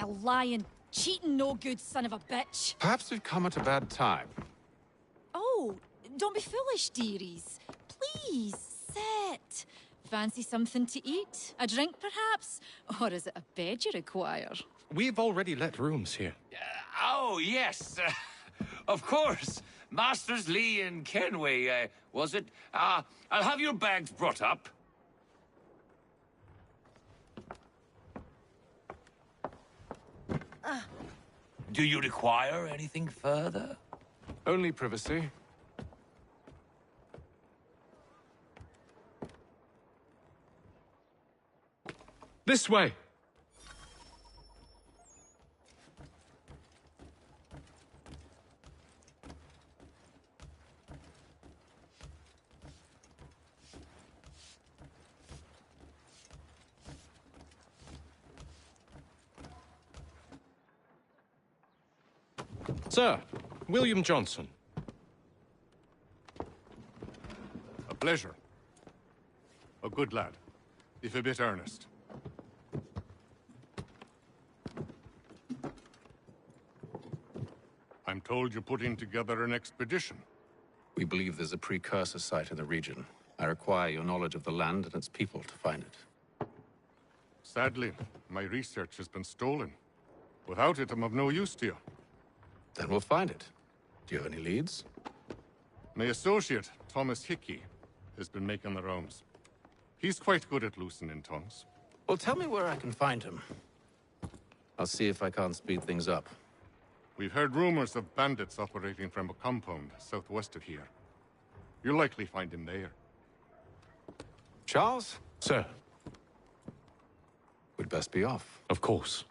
a lying, cheating, no good son of a bitch. Perhaps we've come at a bad time. Oh, don't be foolish, dearies. Please, sit. Fancy something to eat? A drink, perhaps? Or is it a bed you require? We've already let rooms here. Oh, yes. Of course. Masters Lee and Kenway, was it? I'll have your bags brought up. Do you require anything further? Only privacy. This way! Sir, William Johnson. A pleasure. A good lad, if a bit earnest. I'm told you're putting together an expedition. We believe there's a precursor site in the region. I require your knowledge of the land and its people to find it. Sadly, my research has been stolen. Without it, I'm of no use to you. Then we'll find it. Do you have any leads? My associate, Thomas Hickey, has been making the rounds. He's quite good at loosening tongues. Well, tell me where I can find him. I'll see if I can't speed things up. We've heard rumors of bandits operating from a compound southwest of here. You'll likely find him there. Charles? Sir. We'd best be off. Of course.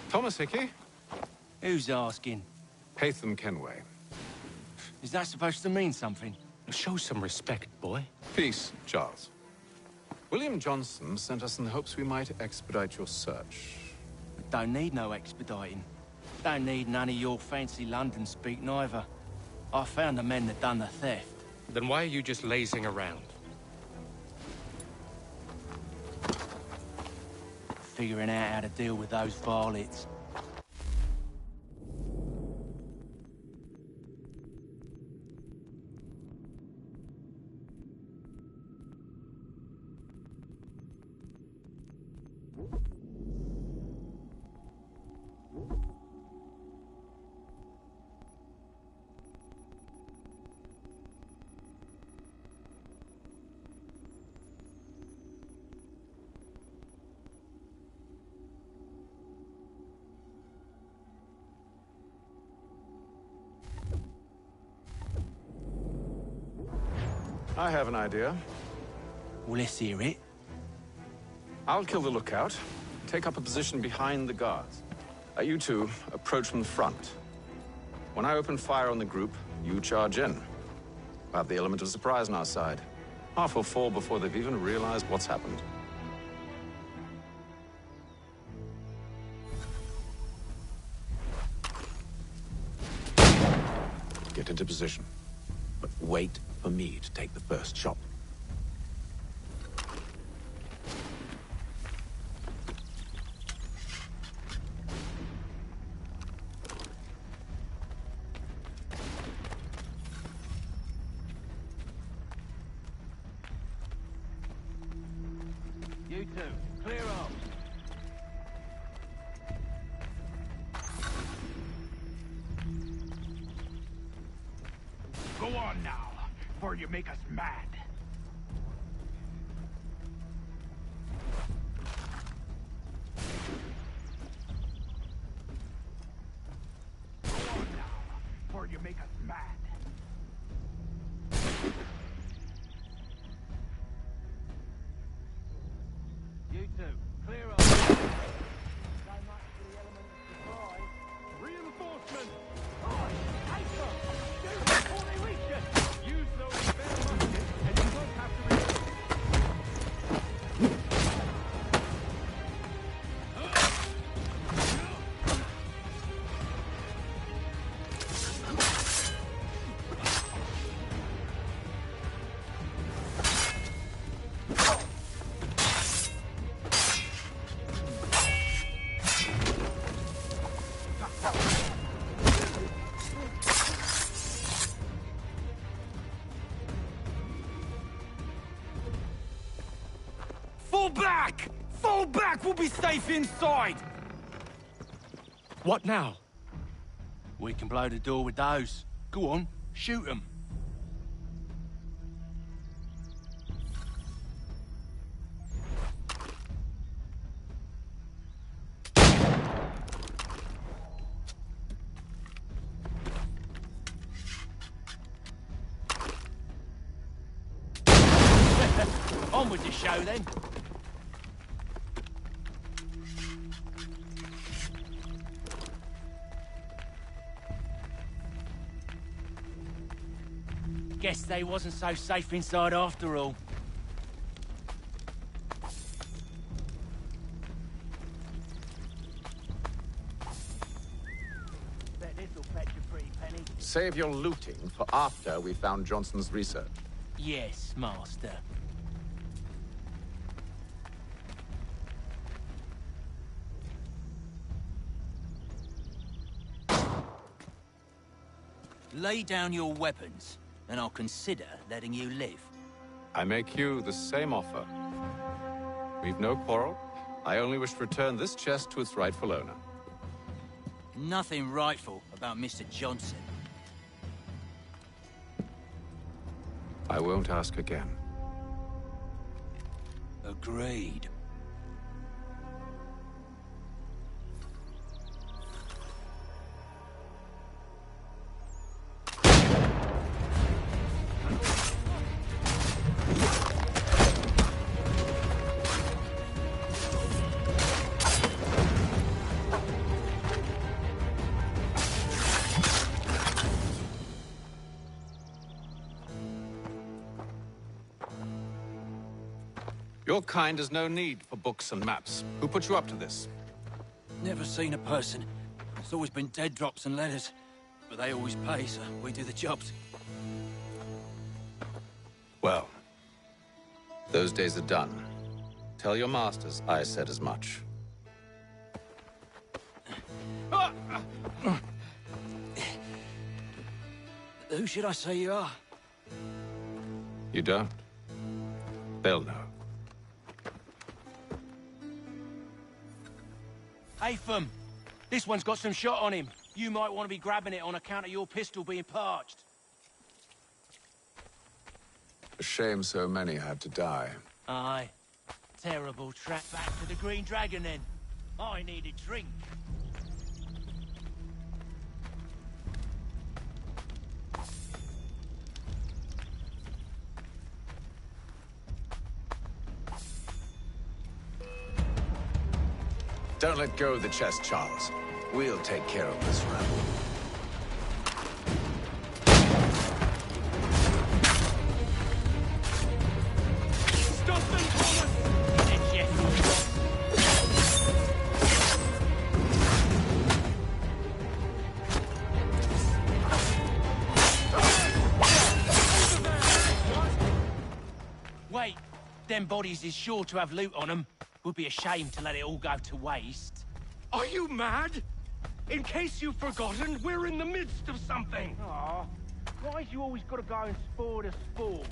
Thomas Hickey? Who's asking? Haytham Kenway. Is that supposed to mean something? Show some respect, boy. Peace, Charles. William Johnson sent us in the hopes we might expedite your search. We don't need no expediting. Don't need none of your fancy London speak neither. I found the men that done the theft. Then why are you just lazing around? Figuring out how to deal with those varlets. I have an idea. Well, let's hear it. I'll kill the lookout, take up a position behind the guards. You two approach from the front. When I open fire on the group, you charge in. We'll have the element of surprise on our side. Half will fall before they've even realized what's happened. Get into position, but wait for me to take the first shot. You two, clear up. Go on now, before you make us mad. Go on now, before you make us mad. You two, clear up. So much for the element of surprise. Reinforcements! On! Take them! Shoot before they reach us! Use those spare muskets, and you won't have to reload. Fall back! Fall back! We'll be safe inside! What now? We can blow the door with those. Go on, shoot them. On with the show then. Guess they wasn't so safe inside after all. Bet this'll fetch a pretty penny. Save your looting for after we found Johnson's research. Yes, Master. Lay down your weapons, and I'll consider letting you live. I make you the same offer. We've no quarrel. I only wish to return this chest to its rightful owner. Nothing rightful about Mr. Johnson. I won't ask again. Agreed. Your kind has no need for books and maps. Who put you up to this? Never seen a person. It's always been dead drops and letters. But they always pay, so we do the jobs. Well, those days are done. Tell your masters I said as much. Who should I say you are? You don't? They'll know. Atham, this one's got some shot on him. You might want to be grabbing it on account of your pistol being parched. A shame so many had to die. Aye. Terrible trap back to the Green Dragon then. I need a drink. Don't let go of the chest, Charles. We'll take care of this rabble. Stop them, Thomas! Yes. Wait, them bodies is sure to have loot on them. Would be a shame to let it all go to waste. Are you mad? In case you've forgotten, we're in the midst of something. Aw, why's you always gotta go and spoil the sport?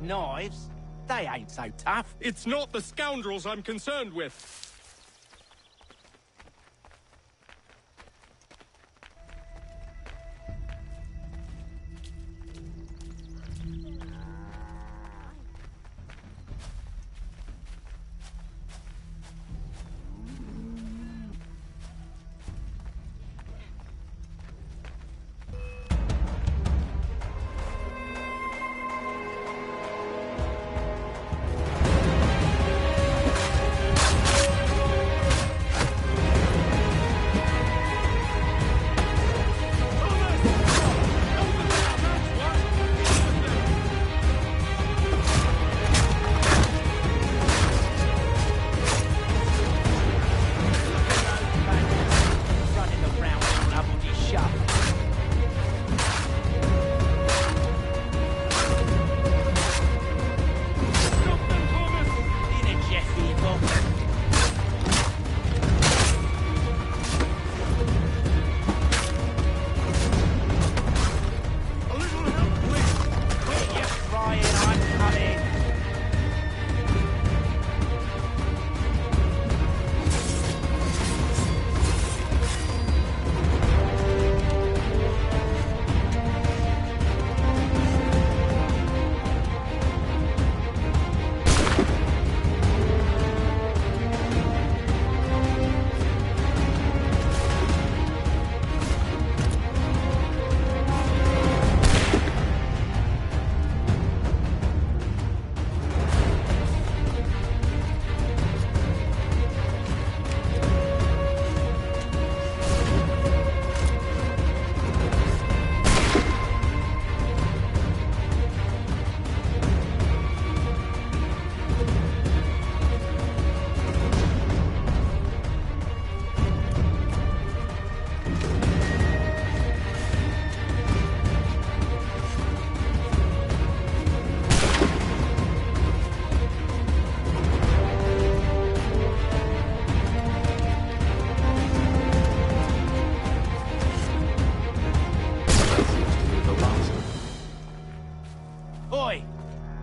knives. They ain't so tough. It's not the scoundrels I'm concerned with.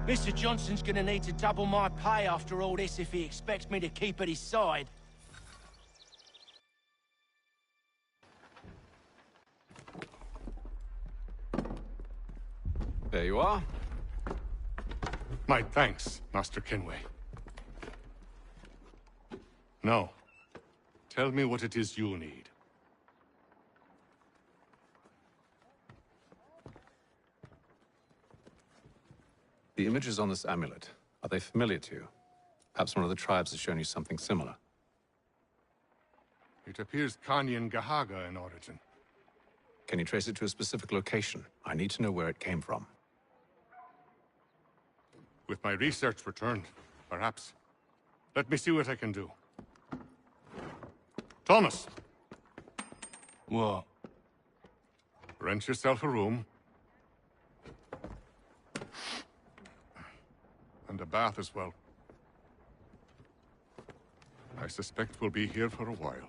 Mr. Johnson's gonna need to double my pay after all this if he expects me to keep at his side. There you are. My thanks, Master Kenway. Now, tell me what it is you need. The images on this amulet, are they familiar to you? Perhaps one of the tribes has shown you something similar. It appears Kanyan Gahaga in origin. Can you trace it to a specific location? I need to know where it came from. With my research returned, perhaps. Let me see what I can do. Thomas! What? Rent yourself a room. And a bath as well. I suspect we'll be here for a while.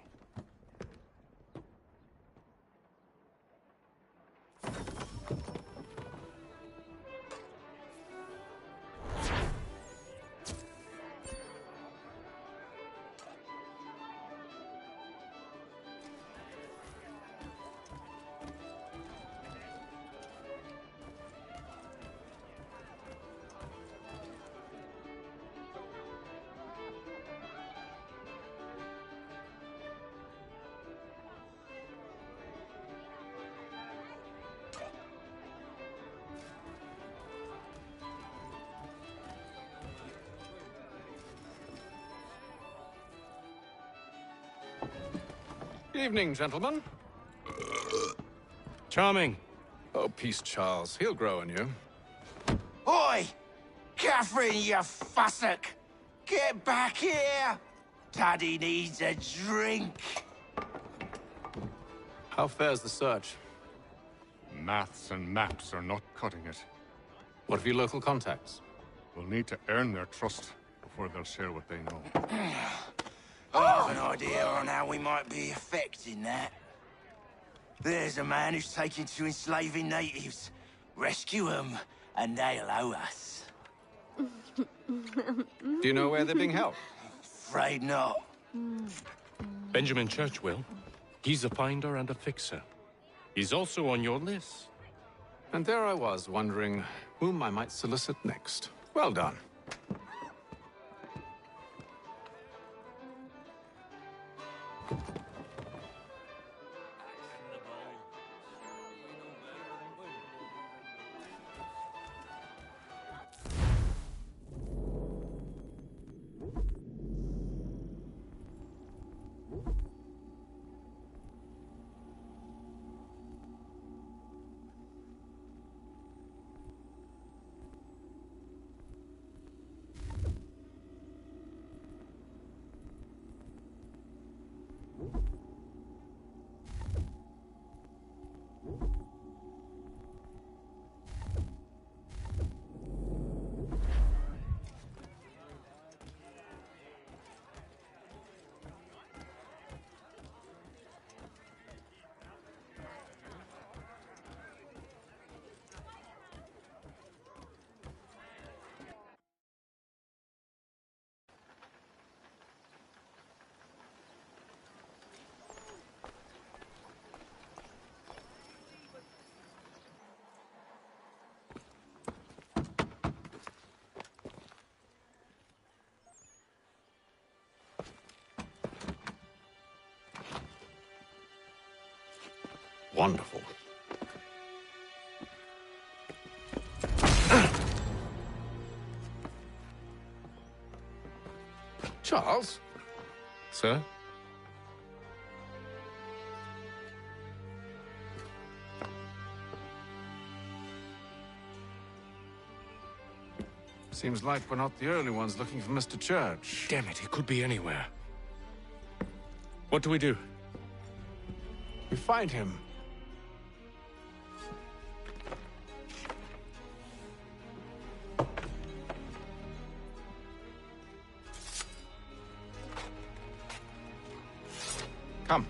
Evening, gentlemen. Charming. Oh, peace, Charles. He'll grow on you. Oi! Catherine, you fussock! Get back here! Daddy needs a drink. How fares the search? Maths and maps are not cutting it. What of your local contacts? We'll need to earn their trust before they'll share what they know. I have an idea on how we might be affecting that. There's a man who's taken to enslaving natives. Rescue them, and they'll owe us. Do you know where they're being held? Afraid not. Benjamin Churchwill. He's a finder and a fixer. He's also on your list. And there I was, wondering whom I might solicit next. Well done. Wonderful. Charles? Sir? Seems like we're not the only ones looking for Mr. Church. Damn it, he could be anywhere. What do we do? We find him. Come.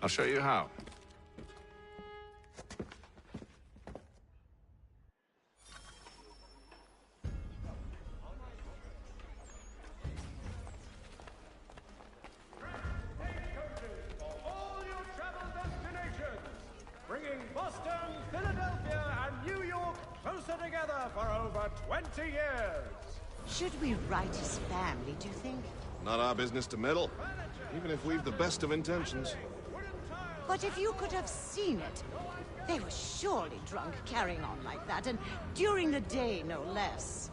I'll show you how. All your travel destinations, bringing Boston, Philadelphia, and New York closer together for over 20 years. Should we write his family, do you think? Not our business to meddle, even if we've the best of intentions. But if you could have seen it, they were surely drunk carrying on like that, and during the day, no less.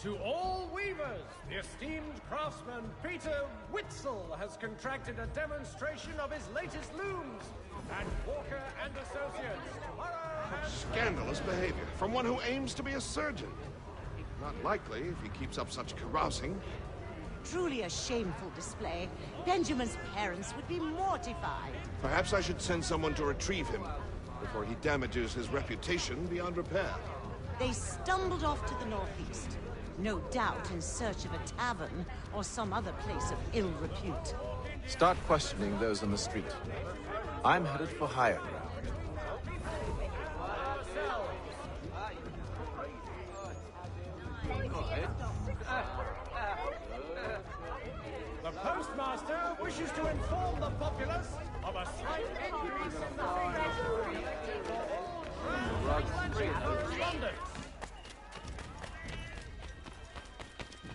To all weavers, the esteemed craftsman Peter Witzel has contracted a demonstration of his latest looms. And Walker and Associates, tomorrow and... Scandalous behavior from one who aims to be a surgeon. Not likely if he keeps up such carousing. Truly a shameful display. Benjamin's parents would be mortified. Perhaps I should send someone to retrieve him before he damages his reputation beyond repair. They stumbled off to the northeast. No doubt in search of a tavern or some other place of ill repute. Start questioning those on the street. I'm headed for higher ground. The postmaster wishes to inform the populace of a slight increase in the fee for all correspondence.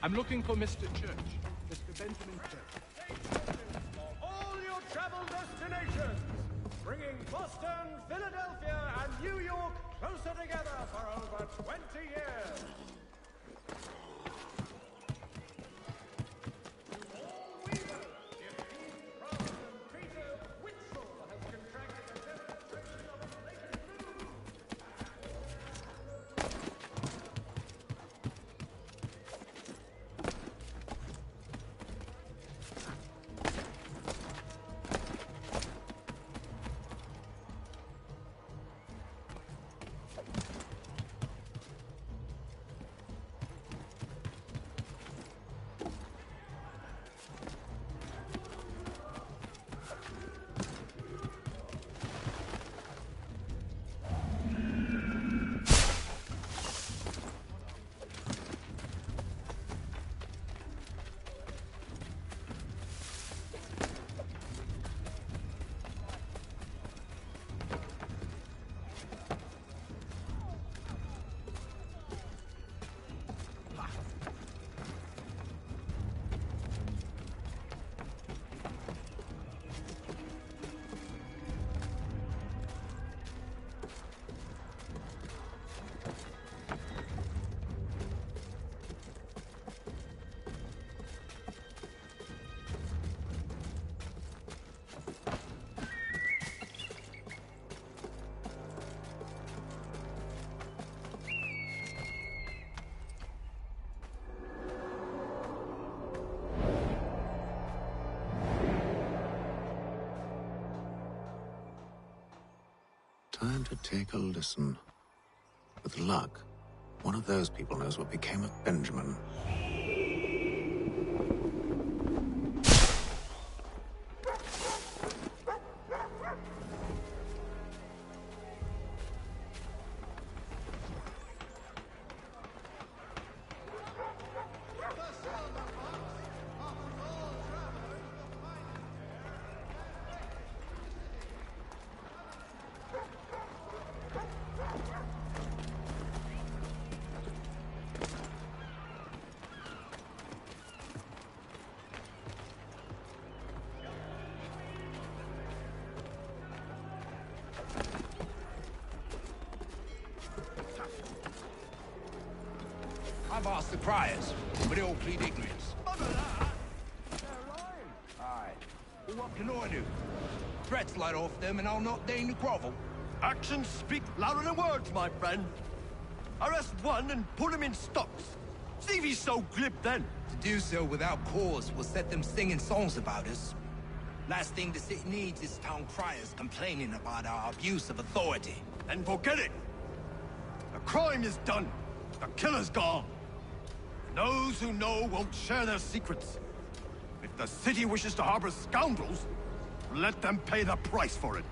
I'm looking for Mr. Church. Mr. Benjamin Church. For all your travel destinations, bringing Boston, Philadelphia, and New York closer together for over 20 years. To all weavers, the esteemed craftsman Peter Witzel has contracted a demonstration of his latest loom. Time to take a listen. With luck, one of those people knows what became of Benjamin. I've asked the criers, but they all plead ignorance. Aye. Well, what can I do? Threats light off them and I'll not deign to grovel. Actions speak louder than words, my friend. Arrest one and put him in stocks. See if he's so glib then. To do so without cause will set them singing songs about us. Last thing the city needs is town criers complaining about our abuse of authority. Then forget it. The crime is done. The killer's gone. Those who know won't share their secrets. If the city wishes to harbor scoundrels, let them pay the price for it.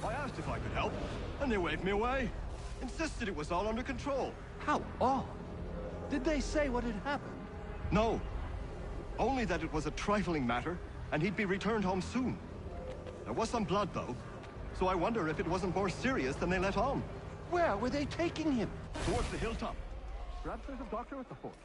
I asked if I could help, and they waved me away. Insisted it was all under control. How odd. Did they say what had happened? No. Only that it was a trifling matter, and he'd be returned home soon. There was some blood, though, so I wonder if it wasn't more serious than they let on. Where were they taking him? Towards the hilltop. Perhaps there's a doctor at the fort.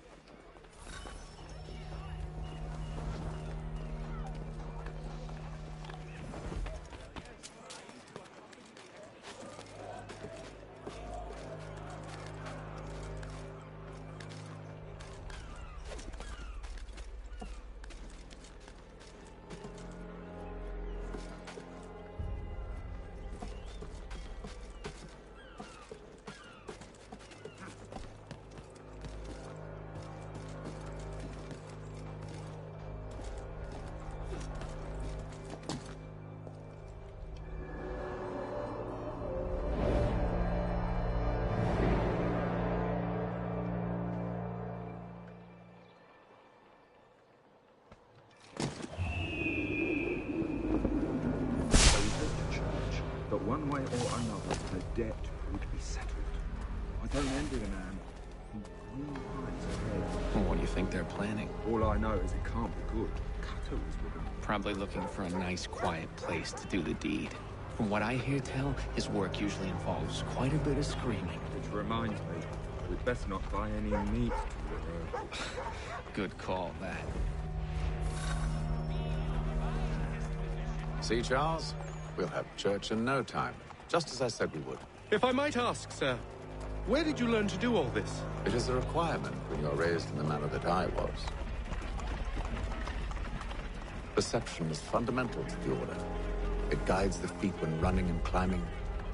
But one way or another, the debt would be settled. I don't envy the man who will rise ahead. Well, what do you think they're planning? All I know is it can't be good. Kato is with him. Probably looking for a nice, quiet place to do the deed. From what I hear tell, his work usually involves quite a bit of screaming. Which reminds me, we'd best not buy any meat to the road. Good call, that. See, Charles? We'll have church in no time, just as I said we would. If I might ask, sir, where did you learn to do all this? It is a requirement when you're raised in the manner that I was. Perception is fundamental to the Order. It guides the feet when running and climbing,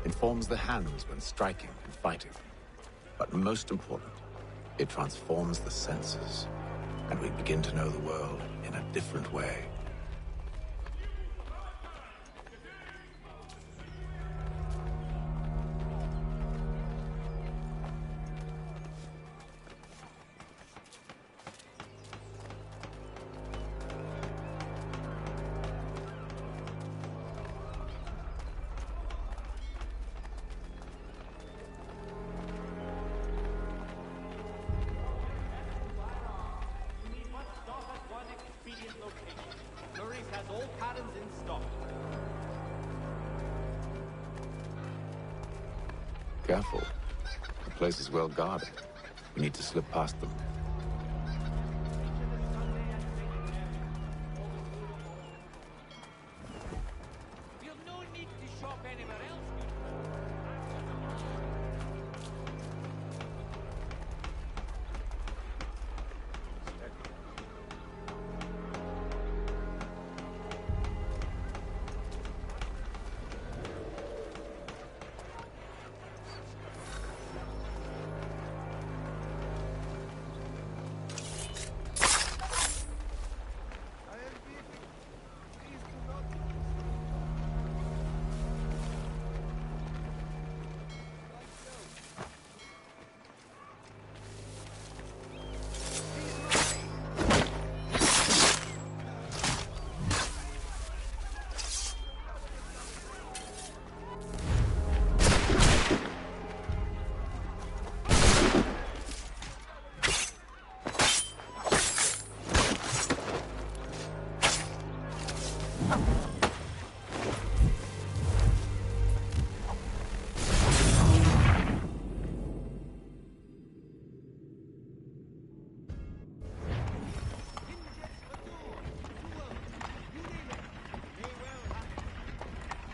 informs the hands when striking and fighting. But most important, it transforms the senses, and we begin to know the world in a different way. Careful. The place is well guarded. We need to slip past them.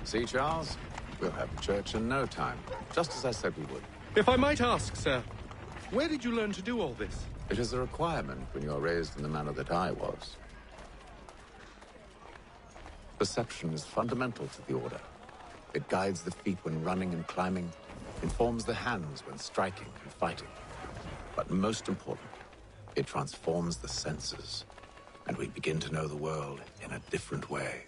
See, Charles? We'll have church in no time, just as I said we would. If I might ask, sir, where did you learn to do all this? It is a requirement when you're raised in the manner that I was. Perception is fundamental to the Order. It guides the feet when running and climbing, informs the hands when striking and fighting. But most important, it transforms the senses, and we begin to know the world in a different way.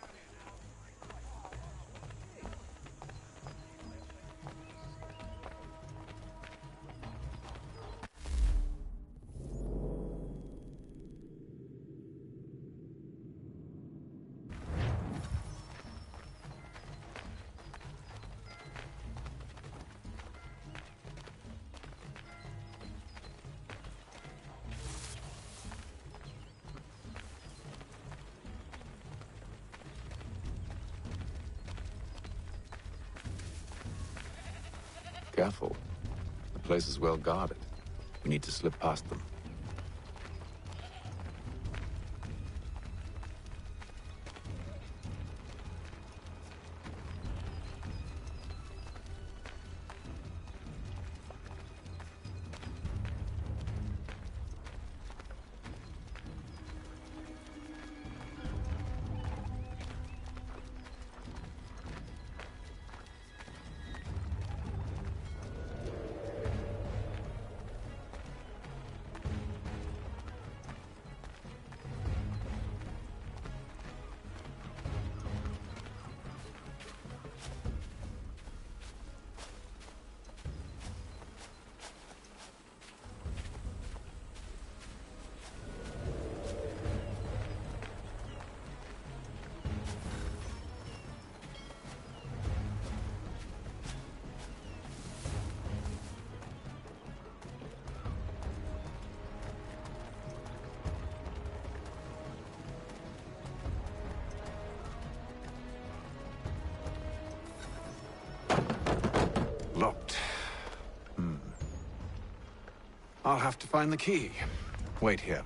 Careful. The place is well guarded. We need to slip past them. Locked. I'll have to find the key. Wait here.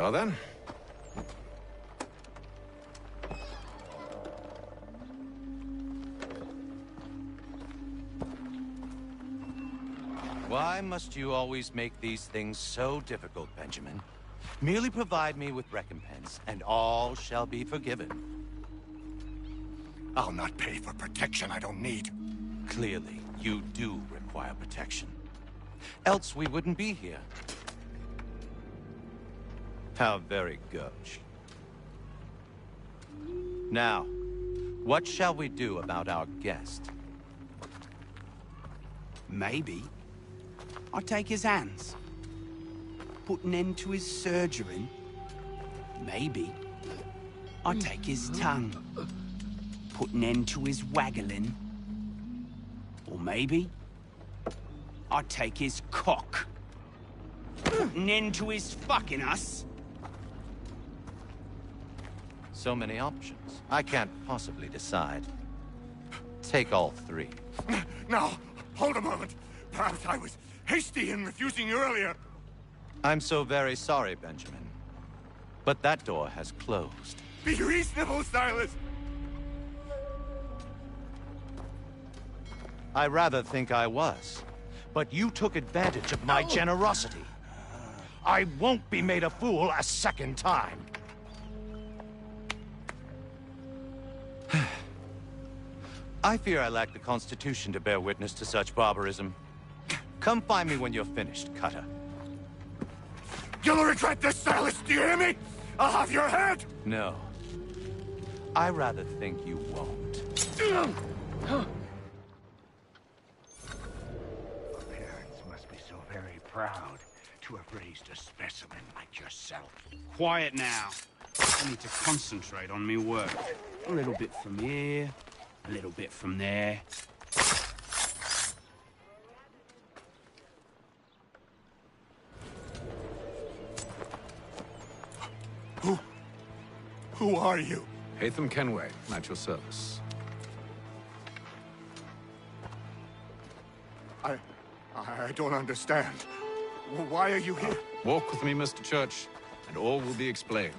are, then. Why must you always make these things so difficult, Benjamin? Merely provide me with recompense, and all shall be forgiven. I'll not pay for protection I don't need. Clearly, you do require protection. Else we wouldn't be here. How very gauche. Now, what shall we do about our guest? Maybe I'll take his hands. Put an end to his surgery. Maybe I'll take his tongue. Put an end to his waggling. Or maybe I'll take his cock. Put an end to his fucking us. So many options. I can't possibly decide. Take all three. Now, hold a moment. Perhaps I was hasty in refusing you earlier. I'm so very sorry, Benjamin. But that door has closed. Be reasonable, Silas. I rather think I was. But you took advantage of my generosity. I won't be made a fool a second time. I fear I lack the constitution to bear witness to such barbarism. Come find me when you're finished, Cutter. You'll regret this, Silas, do you hear me? I'll have your head! No. I rather think you won't. Parents must be so very proud to have raised a specimen like yourself. Quiet now. I need to concentrate on me work. A little bit from here, a little bit from there. Who are you? Hatham Kenway, at your service. I don't understand. Why are you here? Walk with me, Mr. Church, and all will be explained.